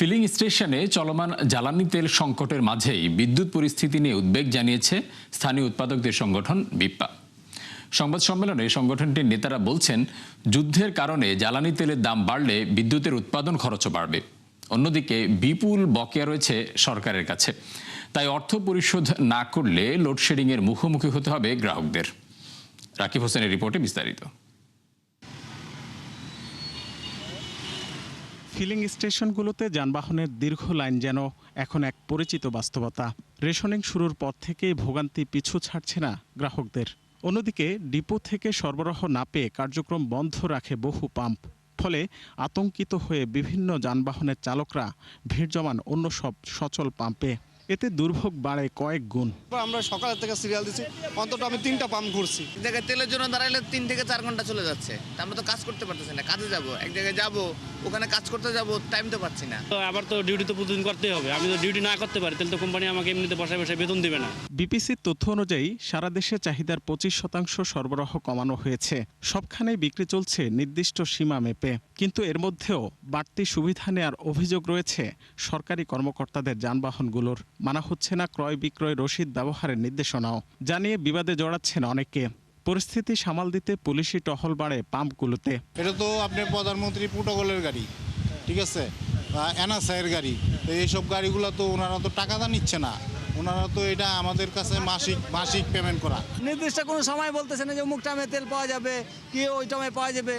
Feeling স্টেশনে চলমান জ্বালানি তেল সংকটের মাঝেই বিদ্যুৎ পরিস্থিতি নিয়ে উদ্বেগ জানিয়েছে স্থানীয় উৎপাদকদের সংগঠন বিপ্পা। সংবাদ সম্মেলনে সংগঠনটির নেতারা বলছেন, যুদ্ধের কারণে জ্বালানি তেলের দাম বাড়লে বিদ্যুতের উৎপাদন খরচও বাড়বে। অন্যদিকে বিপুল বকেয়া রয়েছে সরকারের কাছে, তাই অর্থ পরিশোধ না করলে লোডশেডিংয়ের মুখোমুখি হতে হবে গ্রাহকদের। রাকিব হোসেনের রিপোর্টে বিস্তারিত। ফিলিং স্টেশনগুলোতে যানবাহনের দীর্ঘ লাইন যেন এখন এক পরিচিত বাস্তবতা। রেশনিং শুরুর পর থেকেই ভোগান্তি পিছু ছাড়ছে না গ্রাহকদের। অন্যদিকে ডিপো থেকে সরবরাহ না পেয়ে কার্যক্রম বন্ধ রাখে বহু পাম্প। ফলে আতঙ্কিত হয়ে বিভিন্ন যানবাহনের চালকরা ভিড় জমান অন্য সব সচল পাম্পে। এতে দুর্ভোগ বাড়ে কয়েক গুণ। আমরা সকাল থেকে সিরিয়াল দিচ্ছি, অন্তত আমি 3টা পাম্প ঘুরছি। এক জায়গায় তেলের জন্য দাঁড়াইলে 3 থেকে 4 ঘন্টা চলে যাচ্ছে। আমরা তো কাজ করতে পারতেছি না। কাজে যাব, এক জায়গায় যাব, ওখানে কাজ করতে যাব, টাইম তো পাচ্ছি না। আবার তো ডিউটি তো প্রতিদিন করতেই হবে। আমি তো ডিউটি না করতে পারি তাহলে তো কোম্পানি আমাকে এমনিতে বসায় বসায় বেতন দেবে না। বিপিসির তথ্য অনুযায়ী সারা দেশে চাহিদার 25% সরবরাহ কমানো হয়েছে। সবখানেই বিক্রি চলছে নির্দিষ্ট সীমা মেপে। কিন্তু এর মধ্যেও বাড়তি সুবিধা নেওয়ার অভিযোগ রয়েছে সরকারি কর্মকর্তাদের যানবাহনগুলোর। মানা হচ্ছে না ক্রয় বিক্রয় রসিদ ব্যবহারের নির্দেশনাও, জানিয়ে বিবাদে জড়াচ্ছেন অনেকে। পরিস্থিতি সামাল দিতে পুলিশি টহল বাড়ে পাম্পগুলোতে। এটা তো আপনার প্রধানমন্ত্রী প্রোটোকলের গাড়ি, ঠিক আছে, এনএসআইয়ের গাড়ি। তো এইসব গাড়িগুলো তো ওনারা তো টাকাটা নিচ্ছে না, ওনারা তো এটা আমাদের কাছে মাসিক পেমেন্ট করা। নির্দিষ্ট কোনো সময় বলতেছে না যে অমুক টাইমে তেল পাওয়া যাবে কি ওই টাইমে পাওয়া যাবে।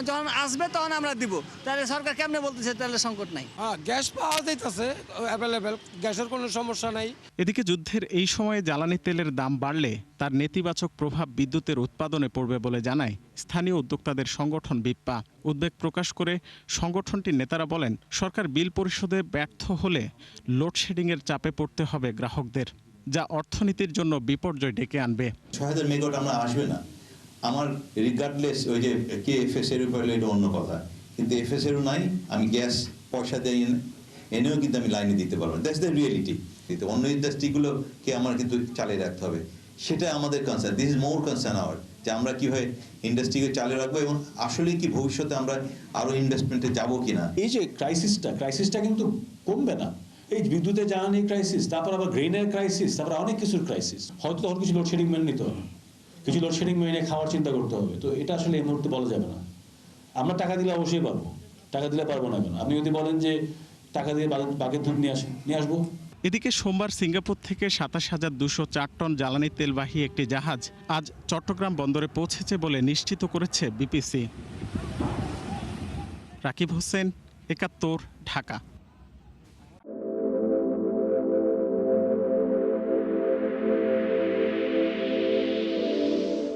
যখন আসবে তখন আমরা দিব। তাহলে সরকার কেমনে বলতেছে তেলের সংকট নাই? গ্যাস পাওয়া যাইতেছে অ্যাভেলেবেল, গ্যাসের কোনো সমস্যা নাই। এদিকে যুদ্ধের এই সময়ে জ্বালানি তেলের দাম বাড়লে তার নেতিবাচক প্রভাব বিদ্যুতের উৎপাদনে পড়বে বলে জানায় স্থানীয় উদ্যোক্তাদের সংগঠন বিপ্পা। উদ্বেগ প্রকাশ করে সংগঠনটির নেতারা বলেন, সরকার বিল পরিশোধে ব্যর্থ হলে লোডশেডিংয়ের চাপে পড়তে হবে গ্রাহকদের, যা অর্থনীতির জন্য বিপর্যয় ডেকে আনবে। ৬০০০ মেগাওয়াট আমরা আসবে না আমার, রিগার্ডলেস ওই যে কে এফএসএর উপরে, এটা অন্য কথা, কিন্তু এফএসএরও নাই, আমি গ্যাস পয়সা দিয়ে এনেও কিন্তু আমি লাইনে দিতে পারবো না। That's the reality. কিন্তু অন্য ইন্ডাস্ট্রিগুলোকে আমার কিন্তু চালিয়ে রাখতে হবে, সেটা আমাদের concern. This is more concern our, যে আমরা কীভাবে ইন্ডাস্ট্রিকে চালিয়ে রাখবো এবং আসলে কি ভবিষ্যতে আমরা আরও ইনভেস্টমেন্টে যাবো কিনা। এই যে ক্রাইসিসটা কিন্তু কমবে না। এই বিদ্যুতের জ্বালানি ক্রাইসিস, তারপর আবার গ্রেনের ক্রাইসিস, তারপর অনেক কিছুর ক্রাইসিস। হয়তো তখন কিছু লোডশেডিং মেনে নিতে হবে, কিছু লোডশেডিং মেনে খাওয়ার চিন্তা করতে হবে। তো এটা আসলে এই মুহূর্তে বলা যাবে না। আমরা টাকা দিলে অবশ্যই পারবো, টাকা দিলে পারবো না কেন? আপনি যদি বলেন যে টাকা দিয়ে বাগের দুধ নিয়ে আসবো। এদিকে সোমবার সিঙ্গাপুর থেকে ২৭,২০৪ টন জ্বালানি তেলবাহী একটি জাহাজ আজ চট্টগ্রাম বন্দরে পৌঁছেছে বলে নিশ্চিত করেছে বিপিসি। রাকিব হোসেন, ৭১, ঢাকা।